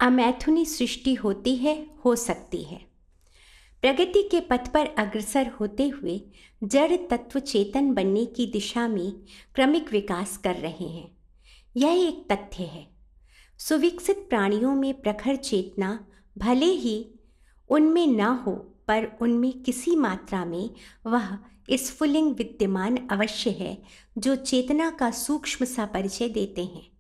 अमैथुनी सृष्टि होती है, हो सकती है। प्रगति के पथ पर अग्रसर होते हुए जड़ तत्व चेतन बनने की दिशा में क्रमिक विकास कर रहे हैं। यह एक तथ्य है। सुविकसित प्राणियों में प्रखर चेतना भले ही उनमें न हो, पर उनमें किसी मात्रा में वह स्फुलिंग विद्यमान अवश्य है जो चेतना का सूक्ष्म सा परिचय देते हैं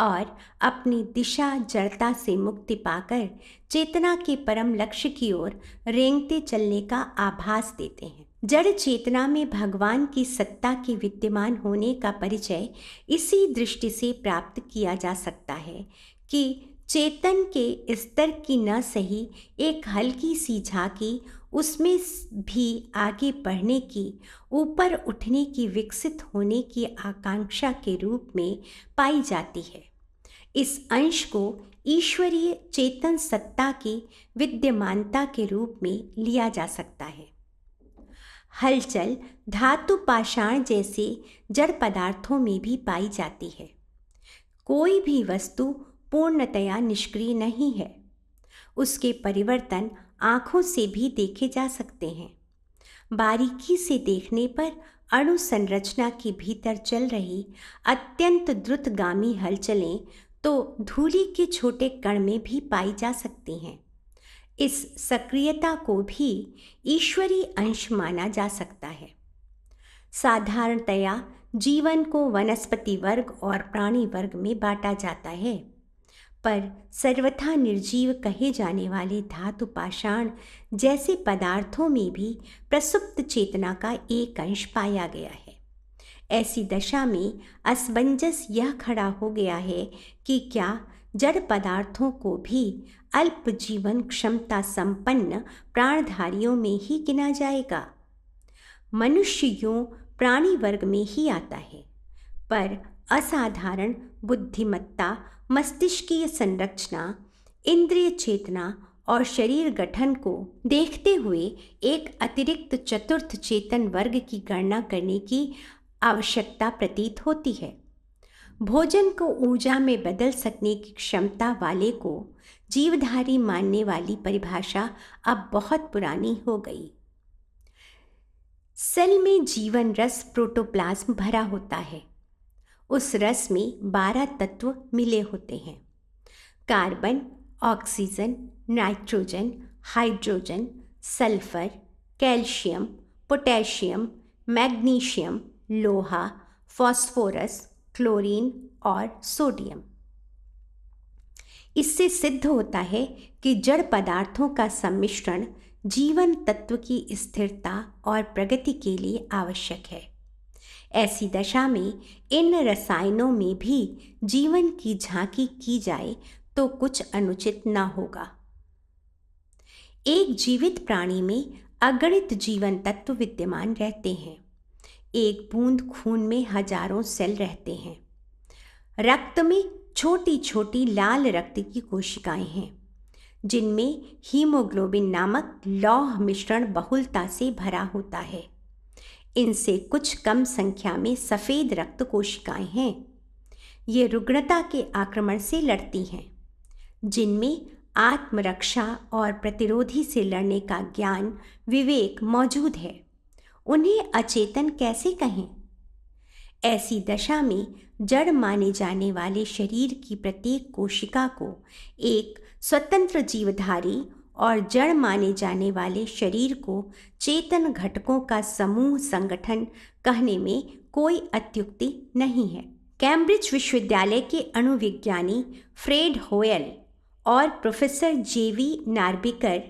और अपनी दिशा जड़ता से मुक्ति पाकर चेतना के परम लक्ष्य की ओर रेंगते चलने का आभास देते हैं। जड़ चेतना में भगवान की सत्ता के विद्यमान होने का परिचय इसी दृष्टि से प्राप्त किया जा सकता है कि चेतन के स्तर की न सही एक हल्की सी झांकी उसमें भी आगे बढ़ने की, ऊपर उठने की, विकसित होने की आकांक्षा के रूप में पाई जाती है। इस अंश को ईश्वरीय चेतन सत्ता की विद्यमानता के रूप में लिया जा सकता है। हलचल धातु पाषाण जैसे जड़ पदार्थों में भी पाई जाती है। कोई भी वस्तु पूर्णतया निष्क्रिय नहीं है। उसके परिवर्तन आँखों से भी देखे जा सकते हैं। बारीकी से देखने पर अणु संरचना के भीतर चल रही अत्यंत द्रुतगामी हलचलें तो धूलि के छोटे कण में भी पाई जा सकती हैं। इस सक्रियता को भी ईश्वरीय अंश माना जा सकता है। साधारणतया जीवन को वनस्पति वर्ग और प्राणी वर्ग में बांटा जाता है, पर सर्वथा निर्जीव कहे जाने वाले धातु पाषाण जैसे पदार्थों में भी प्रसुप्त चेतना का एक अंश पाया गया है। ऐसी दशा में असमंजस यह खड़ा हो गया है कि क्या जड़ पदार्थों को भी अल्प जीवन क्षमता संपन्न प्राणधारियों में ही गिना जाएगा। मनुष्य यूं प्राणी वर्ग में ही आता है, पर असाधारण बुद्धिमत्ता, मस्तिष्कीय संरचना, इंद्रिय चेतना और शरीर गठन को देखते हुए एक अतिरिक्त चतुर्थ चेतन वर्ग की गणना करने की आवश्यकता प्रतीत होती है। भोजन को ऊर्जा में बदल सकने की क्षमता वाले को जीवधारी मानने वाली परिभाषा अब बहुत पुरानी हो गई। सेल में जीवन रस प्रोटोप्लाज्म भरा होता है। उस रस में 12 तत्व मिले होते हैं: carbon, oxygen, nitrogen, hydrogen, sulphur, calcium, potassium, magnesium, लोहा, फास्फोरस, क्लोरीन और सोडियम। इससे सिद्ध होता है कि जड़ पदार्थों का सम्मिश्रण जीवन तत्व की स्थिरता और प्रगति के लिए आवश्यक है। ऐसी दशा में इन रसायनों में भी जीवन की झांकी की जाए तो कुछ अनुचित न होगा। एक जीवित प्राणी में अगणित जीवन तत्व विद्यमान रहते हैं। एक बूंद खून में हजारों सेल रहते हैं। रक्त में छोटी छोटी लाल रक्त की कोशिकाएं हैं, जिनमें हीमोग्लोबिन नामक लौह मिश्रण बहुलता से भरा होता है। इनसे कुछ कम संख्या में सफ़ेद रक्त कोशिकाएं हैं। ये रुग्णता के आक्रमण से लड़ती हैं, जिनमें आत्मरक्षा और प्रतिरोधी से लड़ने का ज्ञान, विवेक मौजूद है। उन्हें अचेतन कैसे कहें? ऐसी दशा में जड़ माने जाने वाले शरीर की प्रत्येक कोशिका को एक स्वतंत्र जीवधारी और जड़ माने जाने वाले शरीर को चेतन घटकों का समूह संगठन कहने में कोई अत्युक्ति नहीं है। कैम्ब्रिज विश्वविद्यालय के अणुविज्ञानी फ्रेड होयल और प्रोफेसर जेवी नार्बिकर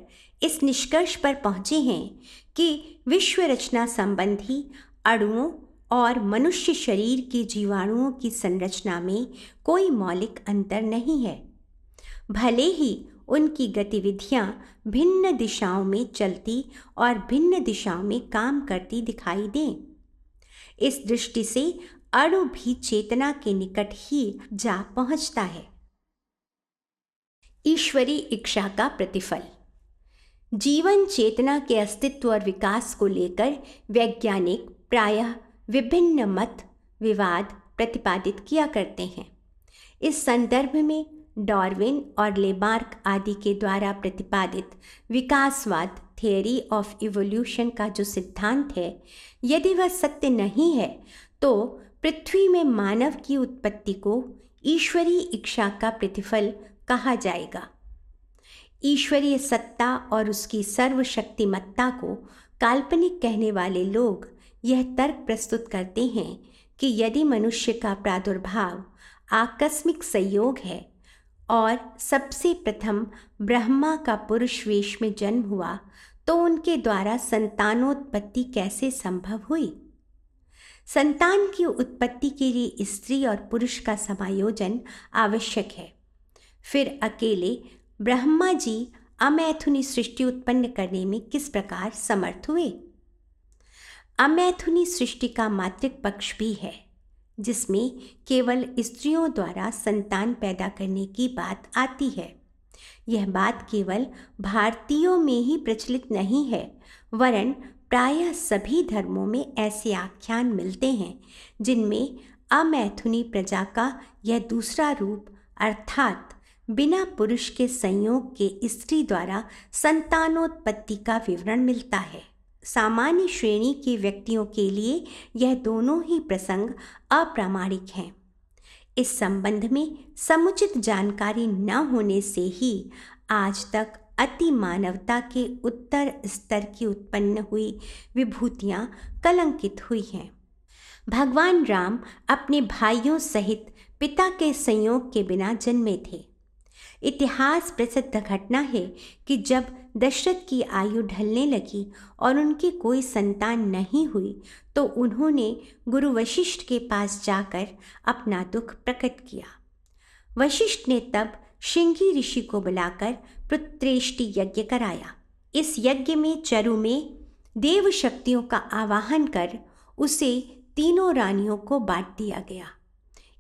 इस निष्कर्ष पर पहुँचे हैं कि विश्व रचना संबंधी अणुओं और मनुष्य शरीर के जीवाणुओं की संरचना में कोई मौलिक अंतर नहीं है, भले ही उनकी गतिविधियां भिन्न दिशाओं में चलती और भिन्न दिशाओं में काम करती दिखाई दें। इस दृष्टि से अणु भी चेतना के निकट ही जा पहुंचता है। ईश्वरीय इच्छा का प्रतिफल। जीवन चेतना के अस्तित्व और विकास को लेकर वैज्ञानिक प्रायः विभिन्न मत विवाद प्रतिपादित किया करते हैं। इस संदर्भ में डार्विन और लेमार्क आदि के द्वारा प्रतिपादित विकासवाद थियरी ऑफ इवोल्यूशन का जो सिद्धांत है, यदि वह सत्य नहीं है तो पृथ्वी में मानव की उत्पत्ति को ईश्वरीय इच्छा का प्रतिफल कहा जाएगा। ईश्वरीय सत्ता और उसकी सर्वशक्तिमत्ता को काल्पनिक कहने वाले लोग यह तर्क प्रस्तुत करते हैं कि यदि मनुष्य का प्रादुर्भाव आकस्मिक संयोग है और सबसे प्रथम ब्रह्मा का पुरुष वेश में जन्म हुआ, तो उनके द्वारा संतानोत्पत्ति कैसे संभव हुई? संतान की उत्पत्ति के लिए स्त्री और पुरुष का समायोजन आवश्यक है। फिर अकेले ब्रह्मा जी अमैथुनी सृष्टि उत्पन्न करने में किस प्रकार समर्थ हुए? अमैथुनी सृष्टि का मातृक पक्ष भी है, जिसमें केवल स्त्रियों द्वारा संतान पैदा करने की बात आती है। यह बात केवल भारतीयों में ही प्रचलित नहीं है, वरन प्रायः सभी धर्मों में ऐसे आख्यान मिलते हैं जिनमें अमैथुनी प्रजा का यह दूसरा रूप अर्थात बिना पुरुष के संयोग के स्त्री द्वारा संतानोत्पत्ति का विवरण मिलता है। सामान्य श्रेणी के व्यक्तियों के लिए यह दोनों ही प्रसंग अप्रामाणिक हैं। इस संबंध में समुचित जानकारी न होने से ही आज तक अति मानवता के उत्तर स्तर की उत्पन्न हुई विभूतियाँ कलंकित हुई हैं। भगवान राम अपने भाइयों सहित पिता के संयोग के बिना जन्मे थे। इतिहास प्रसिद्ध घटना है कि जब दशरथ की आयु ढलने लगी और उनकी कोई संतान नहीं हुई, तो उन्होंने गुरु वशिष्ठ के पास जाकर अपना दुख प्रकट किया। वशिष्ठ ने तब श्रृंगी ऋषि को बुलाकर पुत्रेष्टि यज्ञ कराया। इस यज्ञ में चरु में देव शक्तियों का आवाहन कर उसे तीनों रानियों को बांट दिया गया।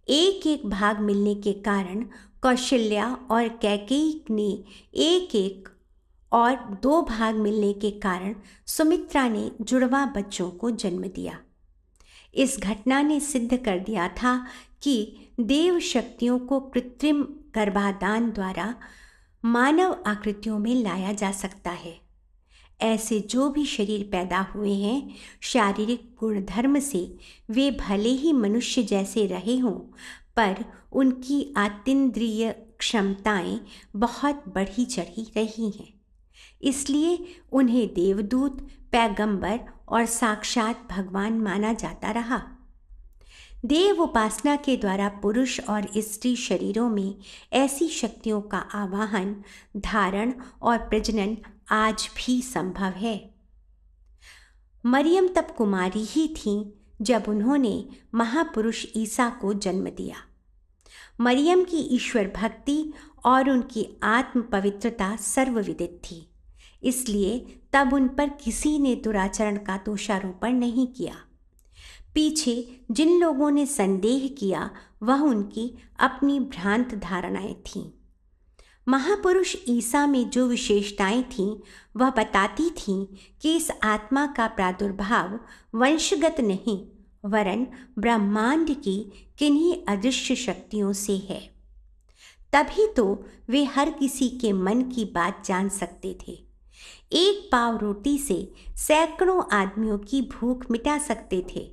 एक एक भाग मिलने के कारण कौशल्या और कैकेयी ने एक एक और 2 भाग मिलने के कारण सुमित्रा ने जुड़वा बच्चों को जन्म दिया। इस घटना ने सिद्ध कर दिया था कि देव शक्तियों को कृत्रिम गर्भाधान द्वारा मानव आकृतियों में लाया जा सकता है। ऐसे जो भी शरीर पैदा हुए हैं, शारीरिक गुणधर्म से वे भले ही मनुष्य जैसे रहे हों, पर उनकी आतीन्द्रिय क्षमताएं बहुत बढ़ी चढ़ी रही हैं। इसलिए उन्हें देवदूत, पैगंबर और साक्षात भगवान माना जाता रहा। देव उपासना के द्वारा पुरुष और स्त्री शरीरों में ऐसी शक्तियों का आवाहन, धारण और प्रजनन आज भी संभव है। मरियम तब कुमारी ही थीं जब उन्होंने महापुरुष ईसा को जन्म दिया। मरियम की ईश्वर भक्ति और उनकी आत्म पवित्रता सर्वविदित थी, इसलिए तब उन पर किसी ने दुराचरण का दोषारोपण नहीं किया। पीछे जिन लोगों ने संदेह किया, वह उनकी अपनी भ्रांत धारणाएं थीं। महापुरुष ईसा में जो विशेषताएं थीं, वह बताती थीं कि इस आत्मा का प्रादुर्भाव वंशगत नहीं, वरन ब्रह्मांड की किन्हीं अदृश्य शक्तियों से है। तभी तो वे हर किसी के मन की बात जान सकते थे। एक पाव रोटी से सैकड़ों आदमियों की भूख मिटा सकते थे।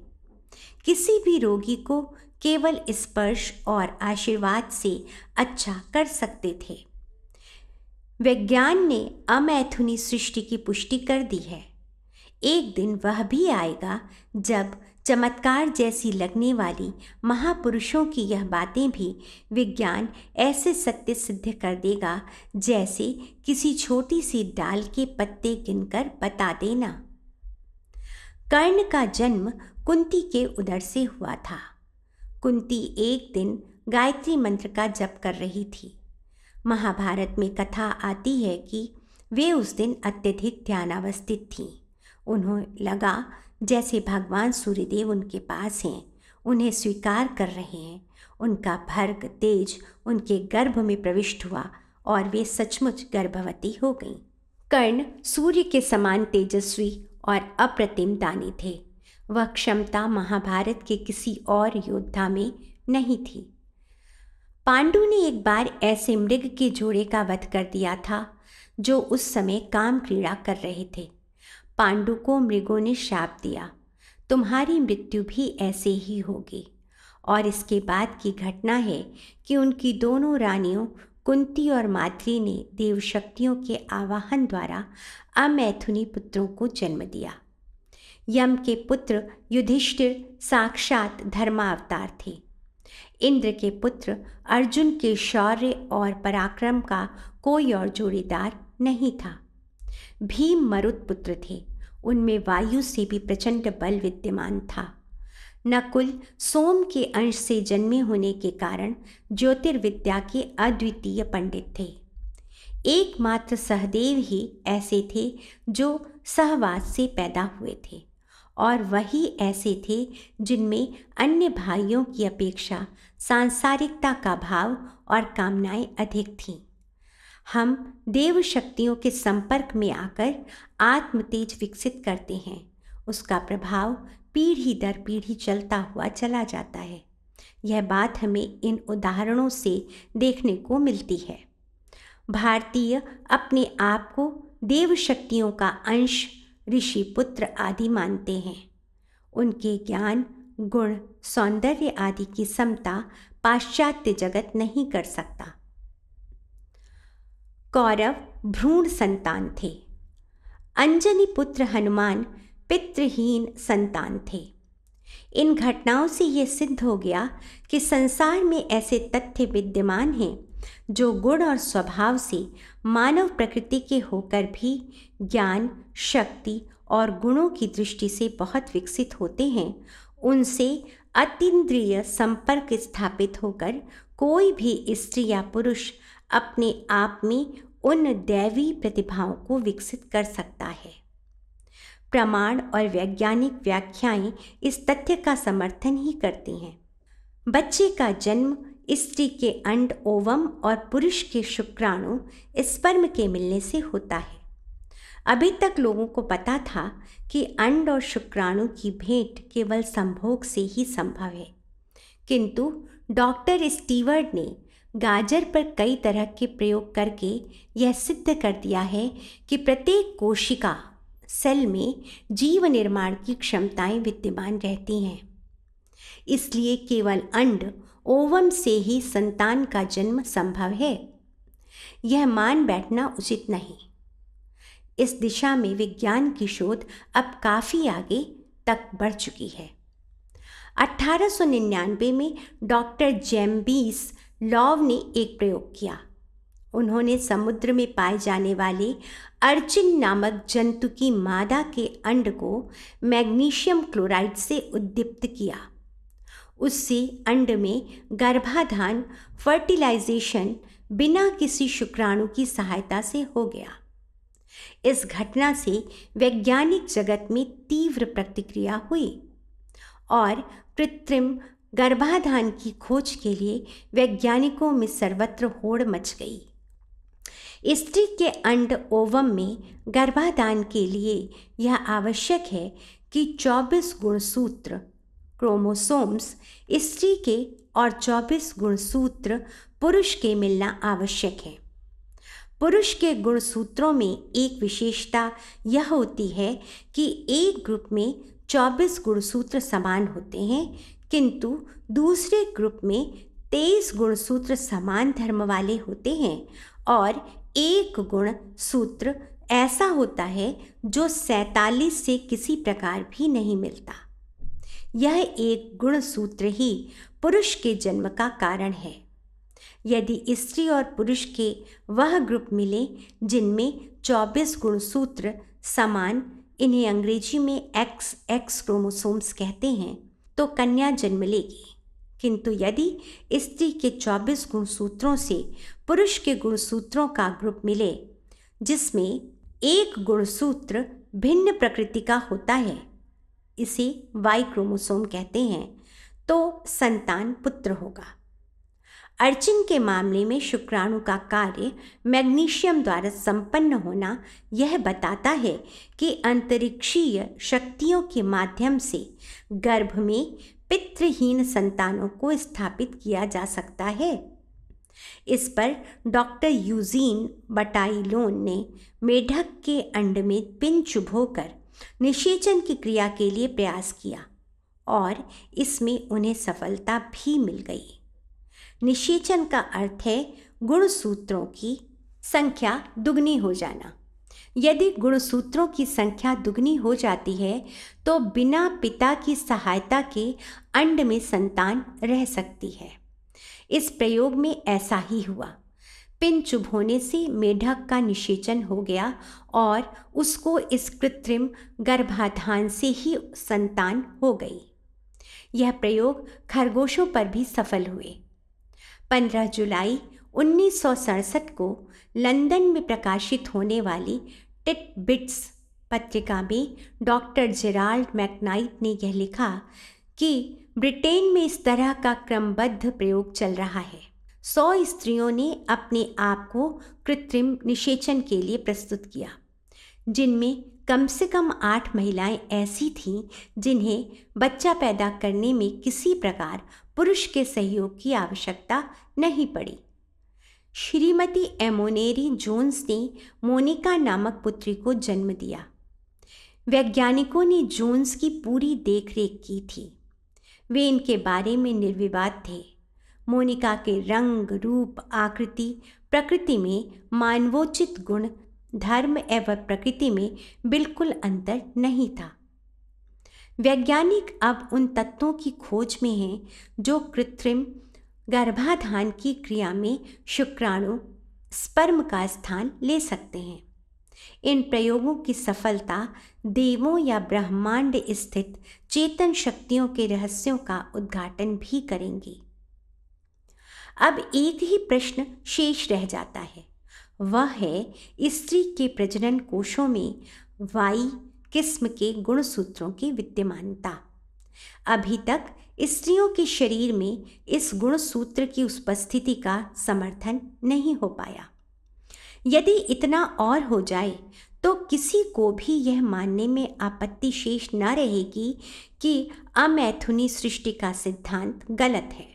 किसी भी रोगी को केवल स्पर्श और आशीर्वाद से अच्छा कर सकते थे। विज्ञान ने अमैथुनी सृष्टि की पुष्टि कर दी है। एक दिन वह भी आएगा जब चमत्कार जैसी लगने वाली महापुरुषों की यह बातें भी विज्ञान ऐसे सत्य सिद्ध कर देगा जैसे किसी छोटी सी डाल के पत्ते गिनकर बता देना। कर्ण का जन्म कुंती के उदर से हुआ था। कुंती एक दिन गायत्री मंत्र का जप कर रही थी। महाभारत में कथा आती है कि वे उस दिन अत्यधिक ध्यानावस्थित थीं। उन्हें लगा जैसे भगवान सूर्यदेव उनके पास हैं, उन्हें स्वीकार कर रहे हैं। उनका भर्ग तेज उनके गर्भ में प्रविष्ट हुआ और वे सचमुच गर्भवती हो गईं। कर्ण सूर्य के समान तेजस्वी और अप्रतिम दानी थे। वह क्षमता महाभारत के किसी और योद्धा में नहीं थी। पांडु ने एक बार ऐसे मृग के जोड़े का वध कर दिया था जो उस समय काम क्रीड़ा कर रहे थे। पांडु को मृगों ने शाप दिया, तुम्हारी मृत्यु भी ऐसे ही होगी। और इसके बाद की घटना है कि उनकी दोनों रानियों कुंती और माद्री ने देवशक्तियों के आवाहन द्वारा अमैथुनी पुत्रों को जन्म दिया। यम के पुत्र युधिष्ठिर साक्षात धर्मावतार थे। इंद्र के पुत्र अर्जुन के शौर्य और पराक्रम का कोई और जोड़ीदार नहीं था। भीम मरुत पुत्र थे, उनमें वायु से भी प्रचंड बल विद्यमान था। नकुल सोम के अंश से जन्मे होने के कारण ज्योतिर्विद्या के अद्वितीय पंडित थे। एकमात्र सहदेव ही ऐसे थे जो सहवास से पैदा हुए थे, और वही ऐसे थे जिनमें अन्य भाइयों की अपेक्षा सांसारिकता का भाव और कामनाएं अधिक थीं। हम देव शक्तियों के संपर्क में आकर आत्मतेज विकसित करते हैं। उसका प्रभाव पीढ़ी दर पीढ़ी चलता हुआ चला जाता है। यह बात हमें इन उदाहरणों से देखने को मिलती है। भारतीय अपने आप को देव शक्तियों का अंश, ऋषि पुत्र आदि मानते हैं। उनके ज्ञान, गुण, सौंदर्य आदि की समता पाश्चात्य जगत नहीं कर सकता। कौरव भ्रूण संतान थे। अंजनी पुत्र हनुमान पितृहीन संतान थे। इन घटनाओं से यह सिद्ध हो गया कि संसार में ऐसे तथ्य विद्यमान हैं जो गुण और स्वभाव से मानव प्रकृति के होकर भी ज्ञान, शक्ति और गुणों की दृष्टि से बहुत विकसित होते हैं। उनसे अतीन्द्रिय संपर्क स्थापित होकर कोई भी स्त्री या पुरुष अपने आप में उन दैवी प्रतिभाओं को विकसित कर सकता है। प्रमाण और वैज्ञानिक व्याख्याएं इस तथ्य का समर्थन ही करती हैं। बच्चे का जन्म स्त्री के अंड ओवम और पुरुष के शुक्राणु स्पर्म के मिलने से होता है। अभी तक लोगों को पता था कि अंड और शुक्राणु की भेंट केवल संभोग से ही संभव है, किंतु डॉक्टर स्टीवर्ड ने गाजर पर कई तरह के प्रयोग करके यह सिद्ध कर दिया है कि प्रत्येक कोशिका सेल में जीव निर्माण की क्षमताएं विद्यमान रहती हैं। इसलिए केवल अंड ओवम से ही संतान का जन्म संभव है। यह मान बैठना उचित नहीं। इस दिशा में विज्ञान की शोध अब काफ़ी आगे तक बढ़ चुकी है। 1899 में डॉक्टर जेम्बिस लॉव ने एक प्रयोग किया। उन्होंने समुद्र में पाए जाने वाले अर्चिन नामक जंतु की मादा के अंड को मैग्नीशियम क्लोराइड से उद्दीप्त किया। उससे अंड में गर्भाधान, फर्टिलाइजेशन बिना किसी शुक्राणु की सहायता से हो गया। इस घटना से वैज्ञानिक जगत में तीव्र प्रतिक्रिया हुई और कृत्रिम गर्भाधान की खोज के लिए वैज्ञानिकों में सर्वत्र होड़ मच गई। स्त्री के अंड ओवम में गर्भाधान के लिए यह आवश्यक है कि 24 गुणसूत्र क्रोमोसोम्स स्त्री के और 24 गुणसूत्र पुरुष के मिलना आवश्यक है। पुरुष के गुणसूत्रों में एक विशेषता यह होती है कि एक ग्रुप में 24 गुणसूत्र समान होते हैं, किंतु दूसरे ग्रुप में 23 गुणसूत्र समान धर्म वाले होते हैं और एक गुण सूत्र ऐसा होता है जो 47 से किसी प्रकार भी नहीं मिलता। यह एक गुण सूत्र ही पुरुष के जन्म का कारण है। यदि स्त्री और पुरुष के वह ग्रुप मिले जिनमें 24 गुणसूत्र समान, इन्हें अंग्रेजी में XX क्रोमोसोम्स कहते हैं, तो कन्या जन्म लेगी। किंतु यदि स्त्री के 24 गुणसूत्रों से पुरुष के गुणसूत्रों का ग्रुप मिले जिसमें एक गुणसूत्र भिन्न प्रकृति का होता है, इसे Y क्रोमोसोम कहते हैं, तो संतान पुत्र होगा। अर्चिन के मामले में शुक्राणु का कार्य मैग्नीशियम द्वारा संपन्न होना यह बताता है कि अंतरिक्षीय शक्तियों के माध्यम से गर्भ में पितृहीन संतानों को स्थापित किया जा सकता है। इस पर डॉक्टर यूजीन बटाइलोन ने मेढक के अंड में पिन चुभोकर निषेचन की क्रिया के लिए प्रयास किया और इसमें उन्हें सफलता भी मिल गई। निषेचन का अर्थ है गुणसूत्रों की संख्या दुगनी हो जाना। यदि गुणसूत्रों की संख्या दुगनी हो जाती है तो बिना पिता की सहायता के अंड में संतान रह सकती है। इस प्रयोग में ऐसा ही हुआ। पिन चुभोने से मेढक का निषेचन हो गया और उसको इस कृत्रिम गर्भाधान से ही संतान हो गई। यह प्रयोग खरगोशों पर भी सफल हुए। 15 जुलाई 1967 को लंदन में प्रकाशित होने वाली टिटबिट्स पत्रिका में डॉक्टर जेराल्ड मैकनाइट ने यह लिखा कि ब्रिटेन में इस तरह का क्रमबद्ध प्रयोग चल रहा है। 100 स्त्रियों ने अपने आप को कृत्रिम निषेचन के लिए प्रस्तुत किया, जिनमें कम से कम 8 महिलाएं ऐसी थीं जिन्हें बच्चा पैदा करने में किसी प्रकार पुरुष के सहयोग की आवश्यकता नहीं पड़ी। श्रीमती एमोनेरी जोन्स ने मोनिका नामक पुत्री को जन्म दिया। वैज्ञानिकों ने जोन्स की पूरी देखरेख की थी। वे इनके बारे में निर्विवाद थे। मोनिका के रंग, रूप, आकृति, प्रकृति में मानवोचित गुण, धर्म एवं प्रकृति में बिल्कुल अंतर नहीं था। वैज्ञानिक अब उन तत्वों की खोज में हैं जो कृत्रिम गर्भाधान की क्रिया में शुक्राणु स्पर्म का स्थान ले सकते हैं। इन प्रयोगों की सफलता देवों या ब्रह्मांड स्थित चेतन शक्तियों के रहस्यों का उद्घाटन भी करेंगी। अब एक ही प्रश्न शेष रह जाता है, वह है स्त्री के प्रजनन कोशों में वाई किस्म के गुणसूत्रों की विद्यमानता। अभी तक स्त्रियों के शरीर में इस गुणसूत्र की उपस्थिति का समर्थन नहीं हो पाया। यदि इतना और हो जाए तो किसी को भी यह मानने में आपत्ति शेष न रहेगी कि अमैथुनी सृष्टि का सिद्धांत गलत है।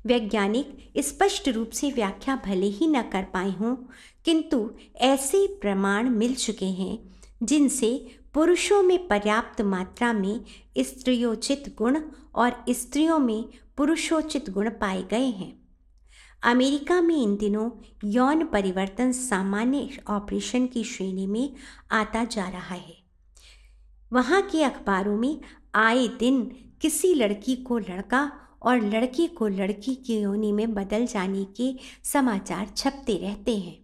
वैज्ञानिक स्पष्ट रूप से व्याख्या भले ही न कर पाए हों, किंतु ऐसे प्रमाण मिल चुके हैं जिनसे पुरुषों में पर्याप्त मात्रा में स्त्रियोचित गुण और स्त्रियों में पुरुषोचित गुण पाए गए हैं। अमेरिका में इन दिनों यौन परिवर्तन सामान्य ऑपरेशन की श्रेणी में आता जा रहा है। वहाँ के अखबारों में आए दिन किसी लड़की को लड़का और लड़की को लड़की की योनि में बदल जाने के समाचार छपते रहते हैं।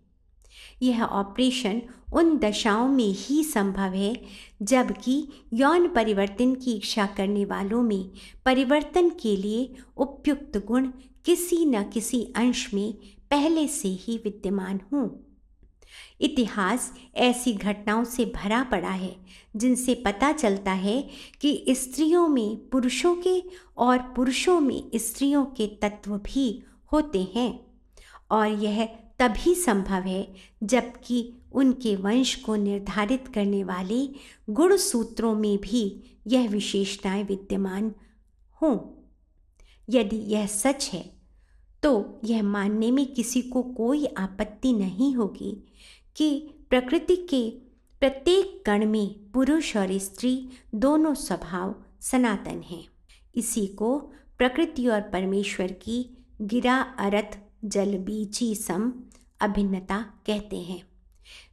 यह ऑपरेशन उन दशाओं में ही संभव है जबकि यौन परिवर्तन की इच्छा करने वालों में परिवर्तन के लिए उपयुक्त गुण किसी न किसी अंश में पहले से ही विद्यमान हों। इतिहास ऐसी घटनाओं से भरा पड़ा है जिनसे पता चलता है कि स्त्रियों में पुरुषों के और पुरुषों में स्त्रियों के तत्व भी होते हैं, और यह तभी संभव है जबकि उनके वंश को निर्धारित करने वाले गुणसूत्रों में भी यह विशेषताएं विद्यमान हों। यदि यह सच है तो यह मानने में किसी को कोई आपत्ति नहीं होगी कि प्रकृति के प्रत्येक कण में पुरुष और स्त्री दोनों स्वभाव सनातन हैं। इसी को प्रकृति और परमेश्वर की गिरा अरथ जलबीजी सम अभिन्नता कहते हैं।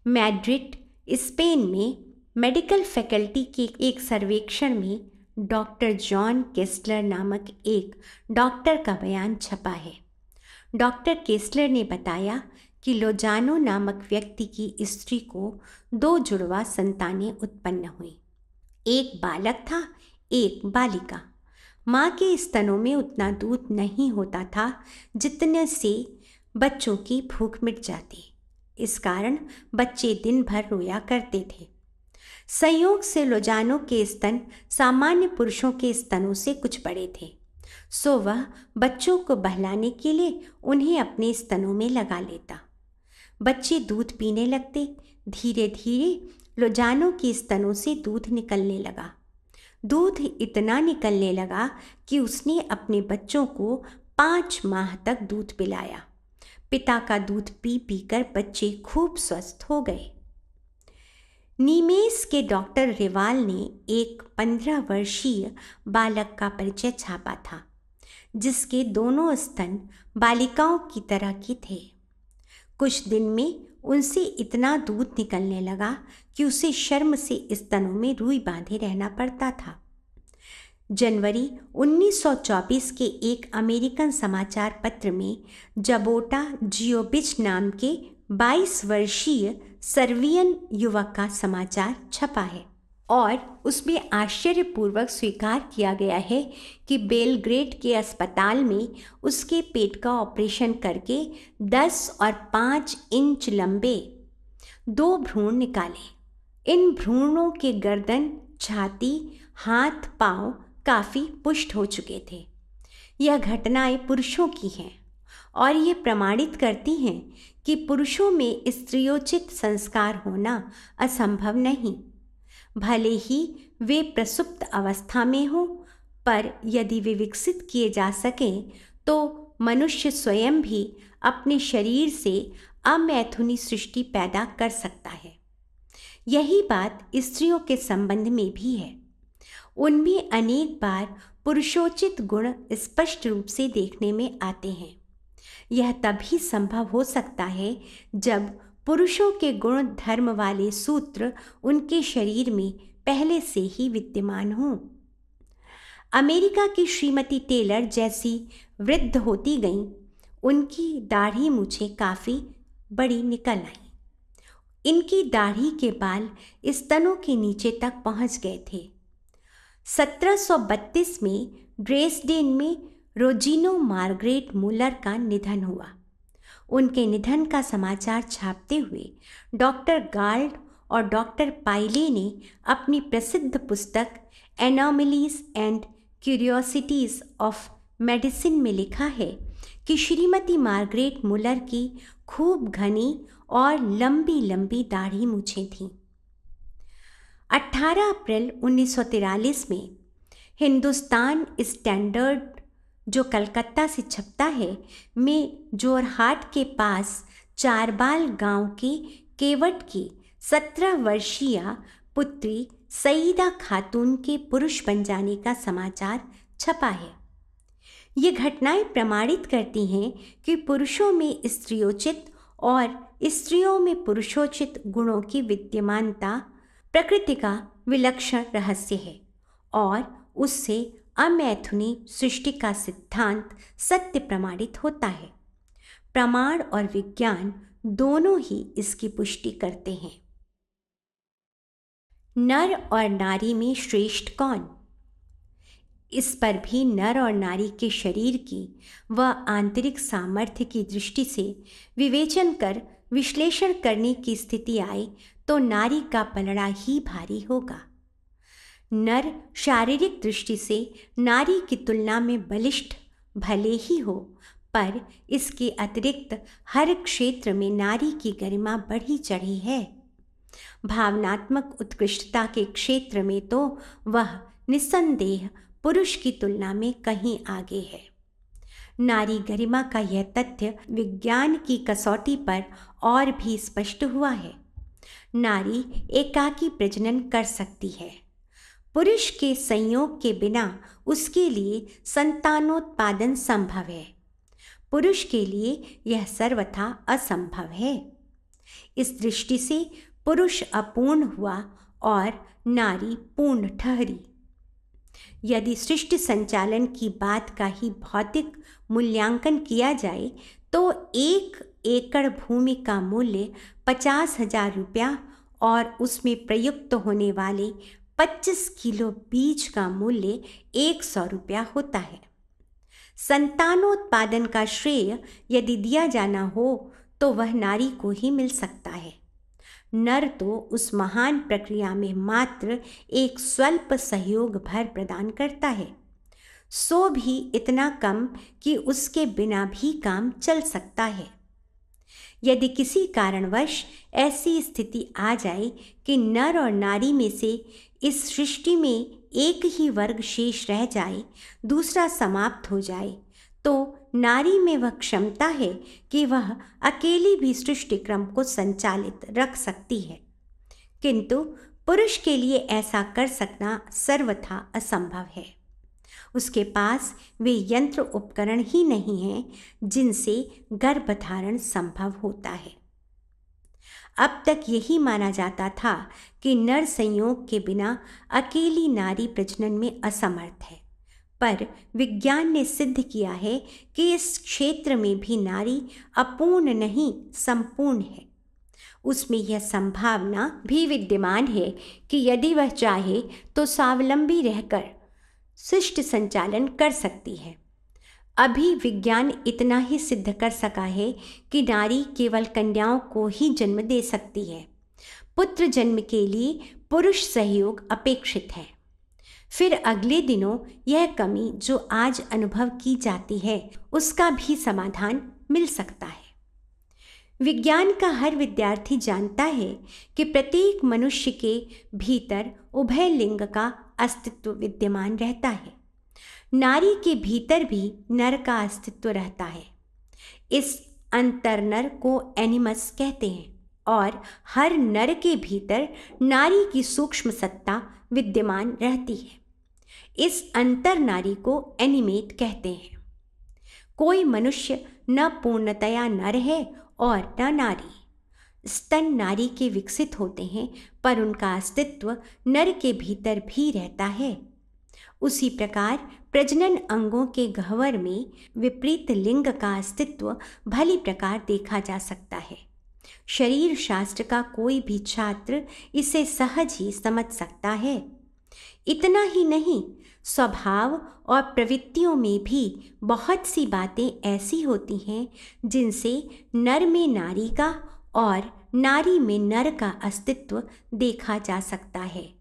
मैड्रिड, स्पेन में मेडिकल फैकल्टी के एक सर्वेक्षण में डॉक्टर जॉन केस्लर नामक एक डॉक्टर का बयान छपा है। डॉक्टर केस्लर ने बताया कि लोजानो नामक व्यक्ति की स्त्री को 2 जुड़वा संतानें उत्पन्न हुई। एक बालक था, एक बालिका। माँ के स्तनों में उतना दूध नहीं होता था जितने से बच्चों की भूख मिट जाती। इस कारण बच्चे दिन भर रोया करते थे। संयोग से लोजानो के स्तन सामान्य पुरुषों के स्तनों से कुछ बड़े थे, सो वह बच्चों को बहलाने के लिए उन्हें अपने स्तनों में लगा लेता। बच्चे दूध पीने लगते। धीरे धीरे लोजानो के स्तनों से दूध निकलने लगा। दूध इतना निकलने लगा कि उसने अपने बच्चों को 5 माह तक दूध पिलाया। पिता का दूध पी पीकर बच्चे खूब स्वस्थ हो गए। नीमेस के डॉक्टर रिवाल ने एक 15 वर्षीय बालक का परिचय छापा था, जिसके दोनों स्तन बालिकाओं की तरह के थे। कुछ दिन में उनसे इतना दूध निकलने लगा कि उसे शर्म से स्तनों में रुई बांधे रहना पड़ता था। जनवरी 1924 के एक अमेरिकन समाचार पत्र में जबोटा जियोबिच नाम के 22 वर्षीय सर्बियन युवक का समाचार छपा है और उसमें आश्चर्यपूर्वक स्वीकार किया गया है कि बेलग्रेड के अस्पताल में उसके पेट का ऑपरेशन करके 10 और 5 इंच लंबे 2 भ्रूण निकाले। इन भ्रूणों के गर्दन, छाती, हाथ, पांव काफ़ी पुष्ट हो चुके थे। यह घटनाएं पुरुषों की हैं और ये प्रमाणित करती हैं कि पुरुषों में स्त्रियोचित संस्कार होना असंभव नहीं, भले ही वे प्रसुप्त अवस्था में हों, पर यदि वे विकसित किए जा सकें तो मनुष्य स्वयं भी अपने शरीर से अमैथुनी सृष्टि पैदा कर सकता है। यही बात स्त्रियों के संबंध में भी है। उनमें अनेक बार पुरुषोचित गुण स्पष्ट रूप से देखने में आते हैं। यह तभी संभव हो सकता है जब पुरुषों के गुण धर्म वाले सूत्र उनके शरीर में पहले से ही विद्यमान हों। अमेरिका की श्रीमती टेलर जैसी वृद्ध होती गईं, उनकी दाढ़ी मूछें काफ़ी बड़ी निकल आईं। इनकी दाढ़ी के बाल स्तनों के नीचे तक पहुंच गए थे। 1732 में ड्रेसडेन में रोजिनो मार्गरेट मुलर का निधन हुआ। उनके निधन का समाचार छापते हुए डॉक्टर गाल्ड और डॉक्टर पाइले ने अपनी प्रसिद्ध पुस्तक anomalies and curiosities of medicine में लिखा है कि श्रीमती मार्गरेट मुलर की खूब घनी और लंबी लंबी दाढ़ी मूछें थीं। 18 अप्रैल 1943 में हिंदुस्तान स्टैंडर्ड, जो कलकत्ता से छपता है, में जोरहाट के पास चारबाल गांव के केवट की 17 वर्षीय पुत्री सईदा खातून के पुरुष बन जाने का समाचार छपा है। ये घटनाएं प्रमाणित करती हैं कि पुरुषों में स्त्रियोचित और स्त्रियों में पुरुषोचित गुणों की विद्यमानता प्रकृति का विलक्षण रहस्य है और उससे अमैथुनी सृष्टि का सिद्धांत सत्य प्रमाणित होता है। प्रमाण और विज्ञान दोनों ही इसकी पुष्टि करते हैं। नर और नारी में श्रेष्ठ कौन? इस पर भी नर और नारी के शरीर की व आंतरिक सामर्थ्य की दृष्टि से विवेचन कर विश्लेषण करने की स्थिति आए तो नारी का पलड़ा ही भारी होगा। नर शारीरिक दृष्टि से नारी की तुलना में बलिष्ठ भले ही हो, पर इसके अतिरिक्त हर क्षेत्र में नारी की गरिमा बढ़ी चढ़ी है। भावनात्मक उत्कृष्टता के क्षेत्र में तो वह निस्संदेह पुरुष की तुलना में कहीं आगे है। नारी गरिमा का यह तथ्य विज्ञान की कसौटी पर और भी स्पष्ट हुआ है। नारी एकाकी प्रजनन कर सकती है। पुरुष के संयोग के बिना उसके लिए संतानोत्पादन संभव है। पुरुष के लिए यह सर्वथा असंभव है। इस दृष्टि से पुरुष अपूर्ण हुआ और नारी पूर्ण ठहरी। यदि सृष्टि संचालन की बात का ही भौतिक मूल्यांकन किया जाए तो 1 एकड़ भूमि का मूल्य 50,000 रुपया और उसमें प्रयुक्त होने वाले 25 किलो बीज का मूल्य 100 रुपया होता है। संतानोत्पादन का श्रेय यदि दिया जाना हो तो वह नारी को ही मिल सकता है। नर तो उस महान प्रक्रिया में मात्र एक स्वल्प सहयोग भर प्रदान करता है, सो भी इतना कम कि उसके बिना भी काम चल सकता है। यदि किसी कारणवश ऐसी स्थिति आ जाए कि नर और नारी में से इस सृष्टि में एक ही वर्ग शेष रह जाए, दूसरा समाप्त हो जाए, तो नारी में वह क्षमता है कि वह अकेली भी सृष्टि क्रम को संचालित रख सकती है, किंतु पुरुष के लिए ऐसा कर सकना सर्वथा असंभव है। उसके पास वे यंत्र उपकरण ही नहीं हैं जिनसे गर्भधारण संभव होता है। अब तक यही माना जाता था कि नर संयोग के बिना अकेली नारी प्रजनन में असमर्थ है, पर विज्ञान ने सिद्ध किया है कि इस क्षेत्र में भी नारी अपूर्ण नहीं संपूर्ण है। उसमें यह संभावना भी विद्यमान है कि यदि वह चाहे तो स्वावलंबी रहकर शिष्ट संचालन कर सकती है। अभी विज्ञान इतना ही सिद्ध कर सका है कि नारी केवल कन्याओं को ही जन्म दे सकती है। पुत्र जन्म के लिए पुरुष सहयोग अपेक्षित है। फिर अगले दिनों यह कमी जो आज अनुभव की जाती है उसका भी समाधान मिल सकता है। विज्ञान का हर विद्यार्थी जानता है कि प्रत्येक मनुष्य के भीतर उभय लिंग का अस्तित्व विद्यमान रहता है। नारी के भीतर भी नर का अस्तित्व रहता है। इस अंतर्नर को एनिमस कहते हैं और हर नर के भीतर नारी की सूक्ष्म सत्ता विद्यमान रहती है। इस अंतर नारी को एनिमेट कहते हैं। कोई मनुष्य न पूर्णतया नर है और न नारी। स्तन नारी के विकसित होते हैं पर उनका अस्तित्व नर के भीतर भी रहता है। उसी प्रकार प्रजनन अंगों के गह्वर में विपरीत लिंग का अस्तित्व भली प्रकार देखा जा सकता है। शरीर शास्त्र का कोई भी छात्र इसे सहज ही समझ सकता है। इतना ही नहीं, स्वभाव और प्रवृत्तियों में भी बहुत सी बातें ऐसी होती हैं जिनसे नर में नारी का और नारी में नर का अस्तित्व देखा जा सकता है।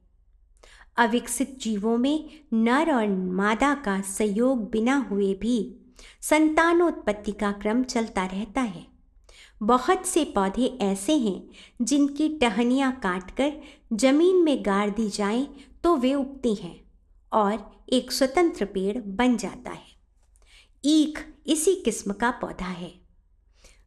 अविकसित जीवों में नर और मादा का संयोग बिना हुए भी संतानोत्पत्ति का क्रम चलता रहता है। बहुत से पौधे ऐसे हैं जिनकी टहनियाँ काटकर जमीन में गाड़ दी जाएं तो वे उगती हैं और एक स्वतंत्र पेड़ बन जाता है। ईख इसी किस्म का पौधा है।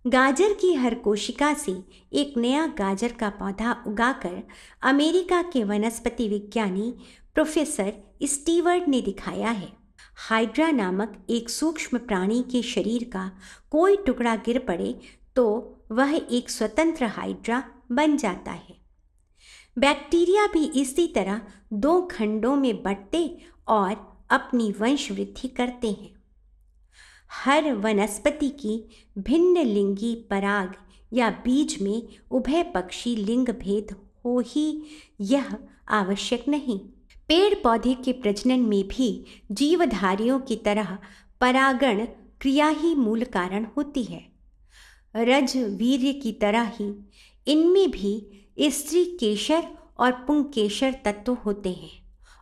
गाजर की हर कोशिका से एक नया गाजर का पौधा उगाकर अमेरिका के वनस्पति विज्ञानी प्रोफेसर स्टीवर्ट ने दिखाया है। हाइड्रा नामक एक सूक्ष्म प्राणी के शरीर का कोई टुकड़ा गिर पड़े तो वह एक स्वतंत्र हाइड्रा बन जाता है। बैक्टीरिया भी इसी तरह दो खंडों में बंटते और अपनी वंश वृद्धि करते हैं। हर वनस्पति की भिन्न लिंगी पराग या बीज में उभय पक्षी लिंग भेद हो ही यह आवश्यक नहीं। पेड़ पौधे के प्रजनन में भी जीवधारियों की तरह परागण क्रिया ही मूल कारण होती है। रज वीर्य की तरह ही इनमें भी स्त्री केशर और पुंकेशर तत्व होते हैं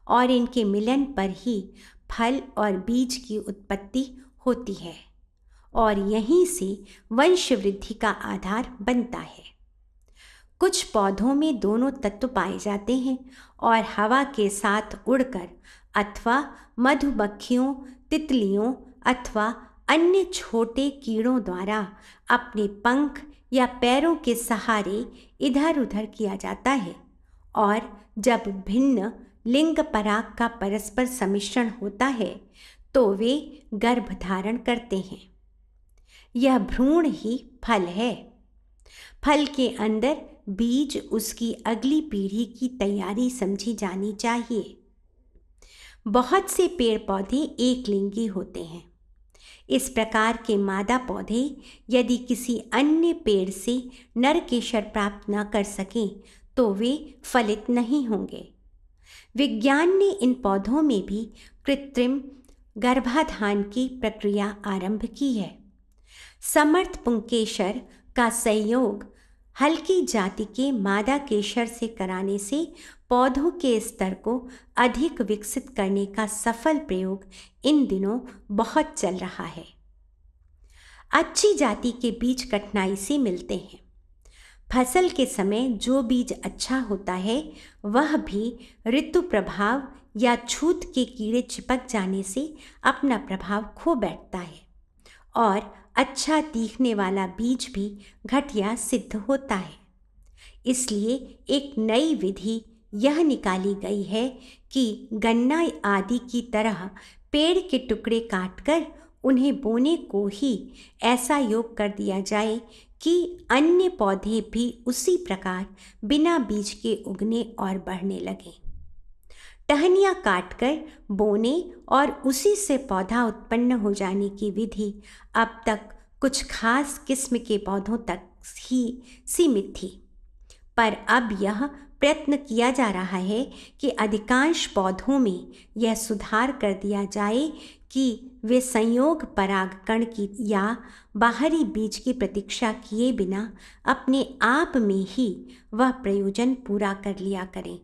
और इनके मिलन पर ही फल और बीज की उत्पत्ति होती है और यहीं से वंश वृद्धि का आधार बनता है। कुछ पौधों में दोनों तत्व पाए जाते हैं और हवा के साथ उड़कर अथवा मधुमक्खियों, तितलियों अथवा अन्य छोटे कीड़ों द्वारा अपने पंख या पैरों के सहारे इधर उधर किया जाता है और जब भिन्न लिंग पराग का परस्पर सम्मिश्रण होता है तो वे गर्भ धारण करते हैं। यह भ्रूण ही फल है। फल के अंदर बीज उसकी अगली पीढ़ी की तैयारी समझी जानी चाहिए। बहुत से पेड़ पौधे एक लिंगी होते हैं। इस प्रकार के मादा पौधे यदि किसी अन्य पेड़ से नर केशर प्राप्त न कर सकें तो वे फलित नहीं होंगे। विज्ञान ने इन पौधों में भी कृत्रिम गर्भाधान की प्रक्रिया आरंभ की है। समर्थ पुंकेशर का संयोग हल्की जाति के मादा केशर से कराने से पौधों के स्तर को अधिक विकसित करने का सफल प्रयोग इन दिनों बहुत चल रहा है। अच्छी जाति के बीज कठिनाई से मिलते हैं। फसल के समय जो बीज अच्छा होता है वह भी ऋतु प्रभाव या छूत के कीड़े चिपक जाने से अपना प्रभाव खो बैठता है और अच्छा दिखने वाला बीज भी घटिया सिद्ध होता है। इसलिए एक नई विधि यह निकाली गई है कि गन्ना आदि की तरह पेड़ के टुकड़े काटकर उन्हें बोने को ही ऐसा योग कर दिया जाए कि अन्य पौधे भी उसी प्रकार बिना बीज के उगने और बढ़ने लगें। टहनियाँ काटकर बोने और उसी से पौधा उत्पन्न हो जाने की विधि अब तक कुछ खास किस्म के पौधों तक ही सीमित थी, पर अब यह प्रयत्न किया जा रहा है कि अधिकांश पौधों में यह सुधार कर दिया जाए कि वे संयोग परागकण की या बाहरी बीज की प्रतीक्षा किए बिना अपने आप में ही वह प्रयोजन पूरा कर लिया करें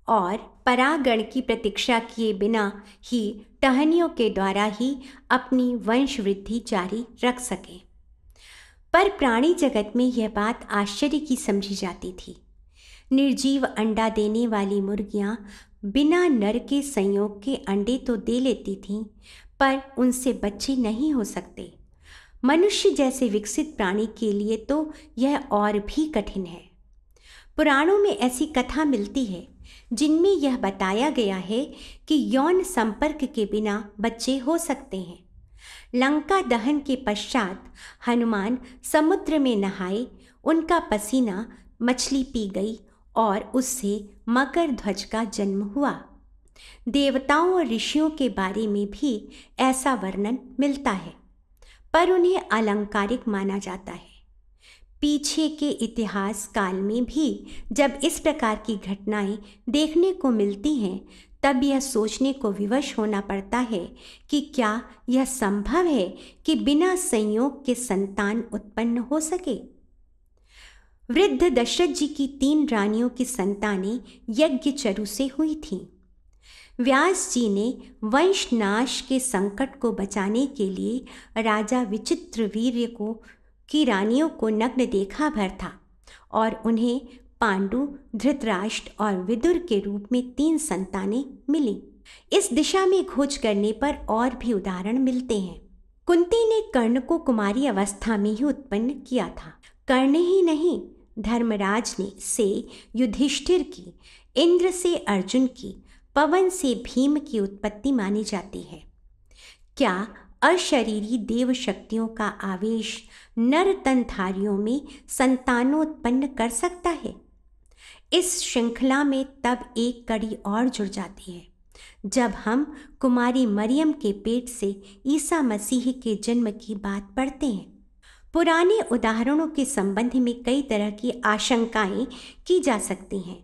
और परागण की प्रतीक्षा किए बिना ही टहनियों के द्वारा ही अपनी वंश वृद्धि जारी रख सकें। पर प्राणी जगत में यह बात आश्चर्य की समझी जाती थी। निर्जीव अंडा देने वाली मुर्गियां बिना नर के संयोग के अंडे तो दे लेती थीं, पर उनसे बच्चे नहीं हो सकते। मनुष्य जैसे विकसित प्राणी के लिए तो यह और भी कठिन है। पुराणों में ऐसी कथा मिलती है जिनमें यह बताया गया है कि यौन संपर्क के बिना बच्चे हो सकते हैं। लंका दहन के पश्चात हनुमान समुद्र में नहाए, उनका पसीना मछली पी गई और उससे मकर ध्वज का जन्म हुआ। देवताओं और ऋषियों के बारे में भी ऐसा वर्णन मिलता है, पर उन्हें अलंकारिक माना जाता है। पीछे के इतिहास काल में भी जब इस प्रकार की घटनाएं देखने को मिलती हैं, तब यह सोचने को विवश होना पड़ता है कि क्या यह संभव है कि बिना संयोग के संतान उत्पन्न हो सके। वृद्ध दशरथ जी की 3 रानियों की संतानें यज्ञ चरु से हुई थीं। व्यास जी ने वंशनाश के संकट को बचाने के लिए राजा विचित्रवीर्य की रानियों को नग्न देखा भर था और उन्हें पांडु, धृतराष्ट्र और विदुर के रूप में 3 संतानें मिली। इस दिशा में खोज करने पर और भी उदाहरण मिलते हैं। कुंती ने कर्ण को कुमारी अवस्था में ही उत्पन्न किया था। कर्ण ही नहीं, धर्मराज ने से युधिष्ठिर की, इंद्र से अर्जुन की, पवन से भीम की उत्पत्ति मानी जाती है। क्या अशरीरी देव शक्तियों का आवेश नर तनधारियों में संतानोत्पन्न कर सकता है? इस श्रृंखला में तब एक कड़ी और जुड़ जाती है जब हम कुमारी मरियम के पेट से ईसा मसीह के जन्म की बात पढ़ते हैं। पुराने उदाहरणों के संबंध में कई तरह की आशंकाएं की जा सकती हैं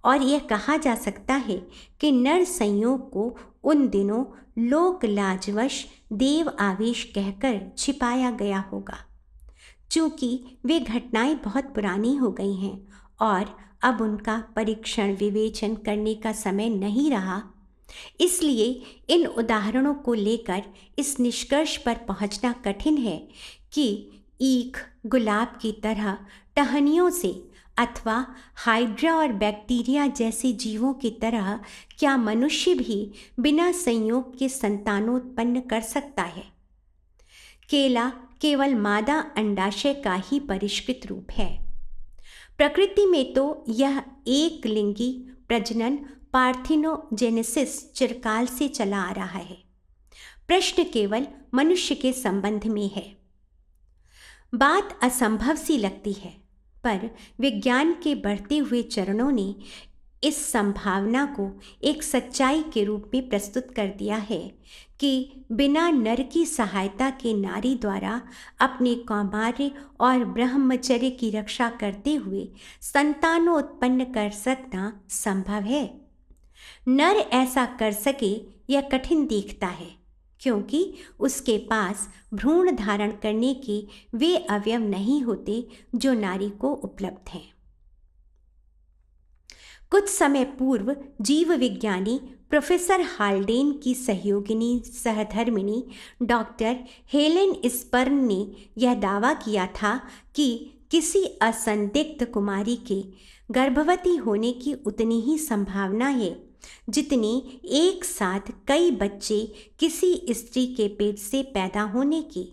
और यह कहा जा सकता है कि नर संयोग को उन दिनों लोक लाजवश देव आवेश कहकर छिपाया गया होगा। चूँकि वे घटनाएं बहुत पुरानी हो गई हैं और अब उनका परीक्षण विवेचन करने का समय नहीं रहा, इसलिए इन उदाहरणों को लेकर इस निष्कर्ष पर पहुंचना कठिन है कि ईख, गुलाब की तरह टहनियों से अथवा हाइड्रा और बैक्टीरिया जैसे जीवों की तरह क्या मनुष्य भी बिना संयोग के संतानोत्पन्न कर सकता है? केला केवल मादा अंडाशय का ही परिष्कृत रूप है। प्रकृति में तो यह एक लिंगी प्रजनन पार्थिनोजेनेसिस चिरकाल से चला आ रहा है। प्रश्न केवल मनुष्य के संबंध में है। बात असंभव सी लगती है, पर विज्ञान के बढ़ते हुए चरणों ने इस संभावना को एक सच्चाई के रूप में प्रस्तुत कर दिया है कि बिना नर की सहायता के नारी द्वारा अपने कौमार्य और ब्रह्मचर्य की रक्षा करते हुए संतानों उत्पन्न कर सकना संभव है। नर ऐसा कर सके यह कठिन दिखता है, क्योंकि उसके पास भ्रूण धारण करने के वे अवयव नहीं होते जो नारी को उपलब्ध हैं। कुछ समय पूर्व जीव विज्ञानी प्रोफेसर हाल्डेन की सहयोगिनी सहधर्मिणी डॉक्टर हेलेन स्पर्न ने यह दावा किया था कि किसी असंदिग्ध कुमारी के गर्भवती होने की उतनी ही संभावना है जितनी एक साथ कई बच्चे किसी स्त्री के पेट से पैदा होने की।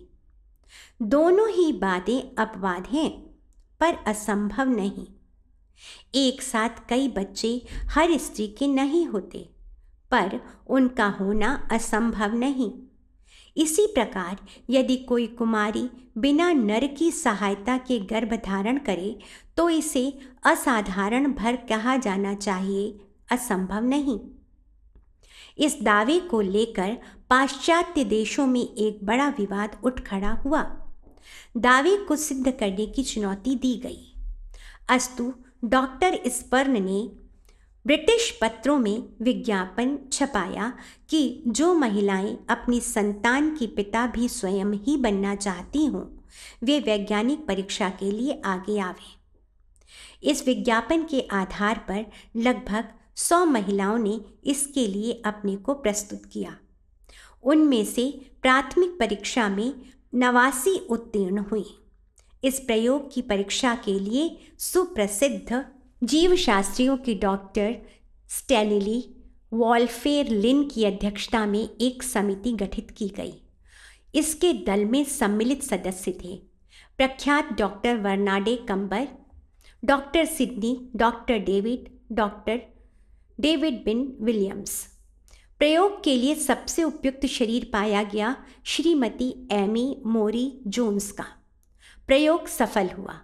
दोनों ही बातें अपवाद हैं, पर असंभव नहीं। एक साथ कई बच्चे हर स्त्री के नहीं होते, पर उनका होना असंभव नहीं। इसी प्रकार यदि कोई कुमारी बिना नर की सहायता के गर्भ धारण करे तो इसे असाधारण भर कहा जाना चाहिए, असंभव नहीं। इस दावे को लेकर पाश्चात्य देशों में एक बड़ा विवाद उठ खड़ा हुआ। दावे को सिद्ध करने की चुनौती दी गई। अस्तु डॉक्टर स्पर्न ने ब्रिटिश पत्रों में विज्ञापन छपाया कि जो महिलाएं अपनी संतान की पिता भी स्वयं ही बनना चाहती हों, वे वैज्ञानिक परीक्षा के लिए आगे आवें। इस विज्ञापन के आधार पर लगभग 100 महिलाओं ने इसके लिए अपने को प्रस्तुत किया। उनमें से प्राथमिक परीक्षा में 89 उत्तीर्ण हुई। इस प्रयोग की परीक्षा के लिए सुप्रसिद्ध जीवशास्त्रियों की डॉक्टर स्टैनली वॉलफेयर लिन की अध्यक्षता में एक समिति गठित की गई। इसके दल में सम्मिलित सदस्य थे प्रख्यात डॉक्टर वर्नाडे कंबर, डॉक्टर सिडनी, डॉक्टर डेविड बिन विलियम्स। प्रयोग के लिए सबसे उपयुक्त शरीर पाया गया श्रीमती एमी मोरी जोन्स का। प्रयोग सफल हुआ।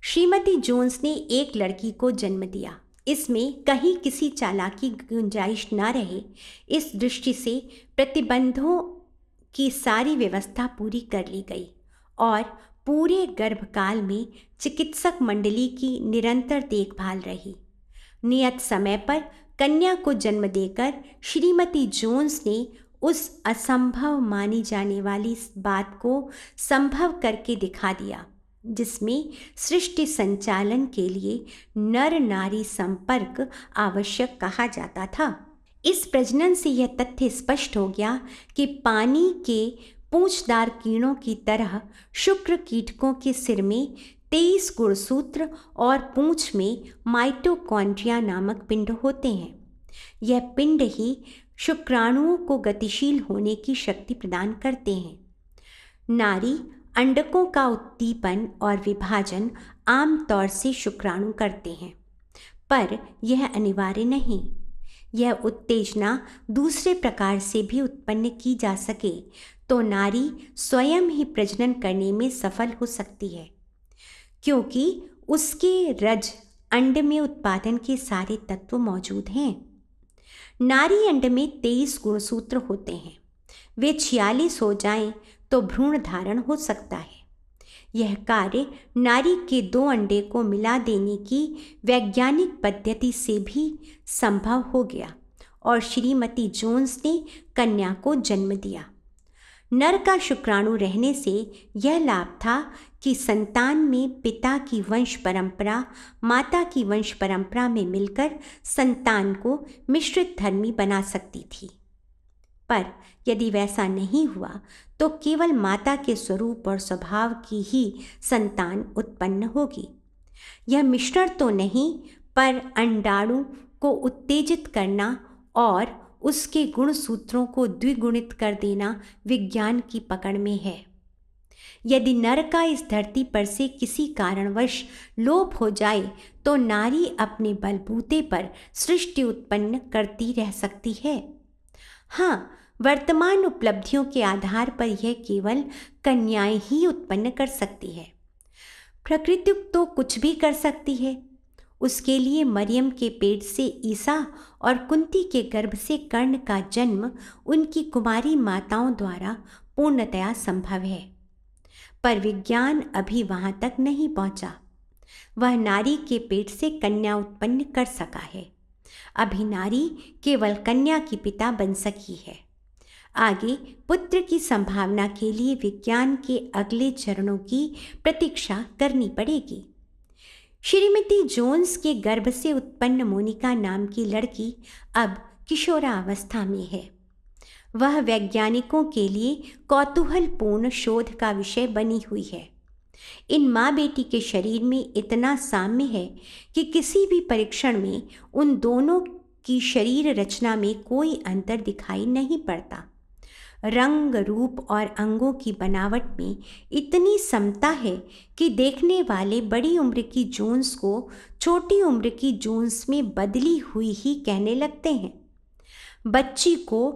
श्रीमती जोन्स ने एक लड़की को जन्म दिया। इसमें कहीं किसी चालाकी गुंजाइश न रहे, इस दृष्टि से प्रतिबंधों की सारी व्यवस्था पूरी कर ली गई और पूरे गर्भकाल में चिकित्सक मंडली की निरंतर देखभाल रही। नियत समय पर कन्या को जन्म देकर श्रीमती जोन्स ने उस असंभव मानी जाने वाली बात को संभव करके दिखा दिया जिसमें सृष्टि संचालन के लिए नर नारी संपर्क आवश्यक कहा जाता था। इस प्रजनन से यह तथ्य स्पष्ट हो गया कि पानी के पूंछदार कीड़ों की तरह शुक्र कीटकों के सिर में 23 गुणसूत्र और पूंछ में माइटोकॉन्ड्रिया नामक पिंड होते हैं। यह पिंड ही शुक्राणुओं को गतिशील होने की शक्ति प्रदान करते हैं। नारी अंडकों का उत्दीपन और विभाजन आमतौर से शुक्राणु करते हैं, पर यह अनिवार्य नहीं। यह उत्तेजना दूसरे प्रकार से भी उत्पन्न की जा सके तो नारी स्वयं ही प्रजनन करने में सफल हो सकती है, क्योंकि उसके रज अंड में उत्पादन के सारे तत्व मौजूद हैं। नारी अंड में 23 गुणसूत्र होते हैं। वे 46 हो जाएं तो भ्रूण धारण हो सकता है। यह कार्य नारी के 2 अंडे को मिला देने की वैज्ञानिक पद्धति से भी संभव हो गया और श्रीमती जोन्स ने कन्या को जन्म दिया। नर का शुक्राणु रहने से यह लाभ था कि संतान में पिता की वंश परंपरा माता की वंश परंपरा में मिलकर संतान को मिश्रित धर्मी बना सकती थी। पर यदि वैसा नहीं हुआ तो केवल माता के स्वरूप और स्वभाव की ही संतान उत्पन्न होगी। यह मिश्रण तो नहीं, पर अंडाणु को उत्तेजित करना और उसके गुणसूत्रों को द्विगुणित कर देना विज्ञान की पकड़ में है। यदि नर का इस धरती पर से किसी कारणवश लोप हो जाए तो नारी अपने बलबूते पर सृष्टि उत्पन्न करती रह सकती है। हाँ, वर्तमान उपलब्धियों के आधार पर यह केवल कन्याएं ही उत्पन्न कर सकती है। प्रकृति तो कुछ भी कर सकती है। उसके लिए मरियम के पेट से ईसा और कुंती के गर्भ से कर्ण का जन्म उनकी कुमारी माताओं द्वारा पूर्णतया संभव है, पर विज्ञान अभी वहां तक नहीं पहुंचा। वह नारी के पेट से कन्या उत्पन्न कर सका है। अभी नारी केवल कन्या की पिता बन सकी है। आगे पुत्र की संभावना के लिए विज्ञान के अगले चरणों की प्रतीक्षा करनी पड़ेगी। श्रीमती जोन्स के गर्भ से उत्पन्न मोनिका नाम की लड़की अब किशोरावस्था में है। वह वैज्ञानिकों के लिए कौतूहलपूर्ण शोध का विषय बनी हुई है। इन माँ बेटी के शरीर में इतना साम्य है कि किसी भी परीक्षण में उन दोनों की शरीर रचना में कोई अंतर दिखाई नहीं पड़ता। रंग, रूप और अंगों की बनावट में इतनी समता है कि देखने वाले बड़ी उम्र की जून्स को छोटी उम्र की जून्स में बदली हुई ही कहने लगते हैं। बच्ची को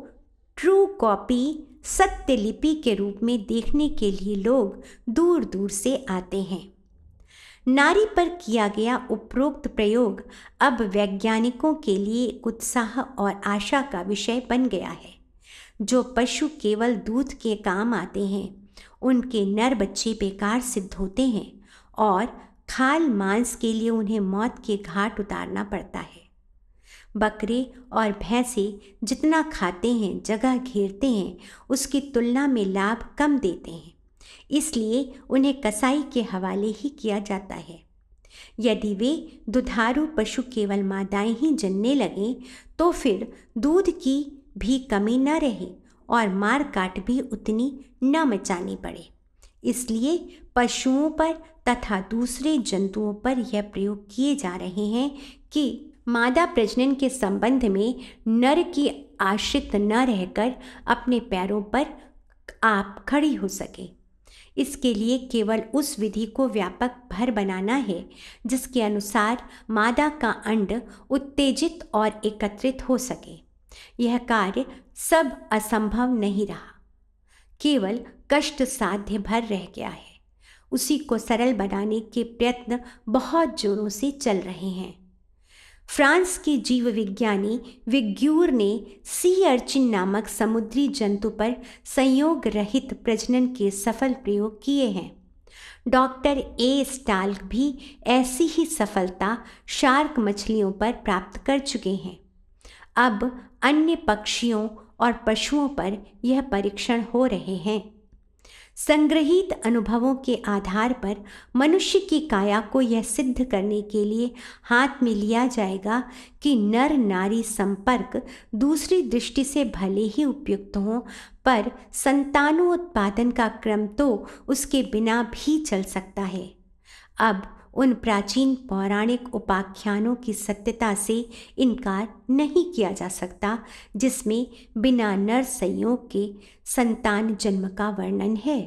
ट्रू कॉपी, सत्य लिपि के रूप में देखने के लिए लोग दूर दूर से आते हैं। नारी पर किया गया उपरोक्त प्रयोग अब वैज्ञानिकों के लिए एक उत्साह और आशा का विषय बन गया है। जो पशु केवल दूध के काम आते हैं, उनके नर बच्चे बेकार सिद्ध होते हैं और खाल मांस के लिए उन्हें मौत के घाट उतारना पड़ता है। बकरे और भैंसे जितना खाते हैं, जगह घेरते हैं, उसकी तुलना में लाभ कम देते हैं, इसलिए उन्हें कसाई के हवाले ही किया जाता है। यदि वे दुधारू पशु केवल मादाएं ही जनने लगें तो फिर दूध की भी कमी न रहे और मार काट भी उतनी न मचानी पड़े। इसलिए पशुओं पर तथा दूसरे जंतुओं पर यह प्रयोग किए जा रहे हैं कि मादा प्रजनन के संबंध में नर की आश्रित न रहकर अपने पैरों पर आप खड़ी हो सके। इसके लिए केवल उस विधि को व्यापक भर बनाना है जिसके अनुसार मादा का अंड उत्तेजित और एकत्रित हो सके। यह कार्य सब असंभव नहीं रहा, केवल कष्ट साध्य भर रह गया है। उसी को सरल बनाने के प्रयत्न बहुत जोरों से चल रहे हैं। फ्रांस के जीव विज्ञानी विग्यूर ने सी अर्चिन नामक समुद्री जंतु पर संयोग रहित प्रजनन के सफल प्रयोग किए हैं। डॉक्टर ए स्टाल्क भी ऐसी ही सफलता शार्क मछलियों पर प्राप्त कर चुके हैं। अब अन्य पक्षियों और पशुओं पर यह परीक्षण हो रहे हैं। संग्रहित अनुभवों के आधार पर मनुष्य की काया को यह सिद्ध करने के लिए हाथ में लिया जाएगा कि नर नारी संपर्क दूसरी दृष्टि से भले ही उपयुक्त हो, पर संतानोत्पादन का क्रम तो उसके बिना भी चल सकता है। अब उन प्राचीन पौराणिक उपाख्यानों की सत्यता से इनकार नहीं किया जा सकता जिसमें बिना नर संयोग के संतान जन्म का वर्णन है।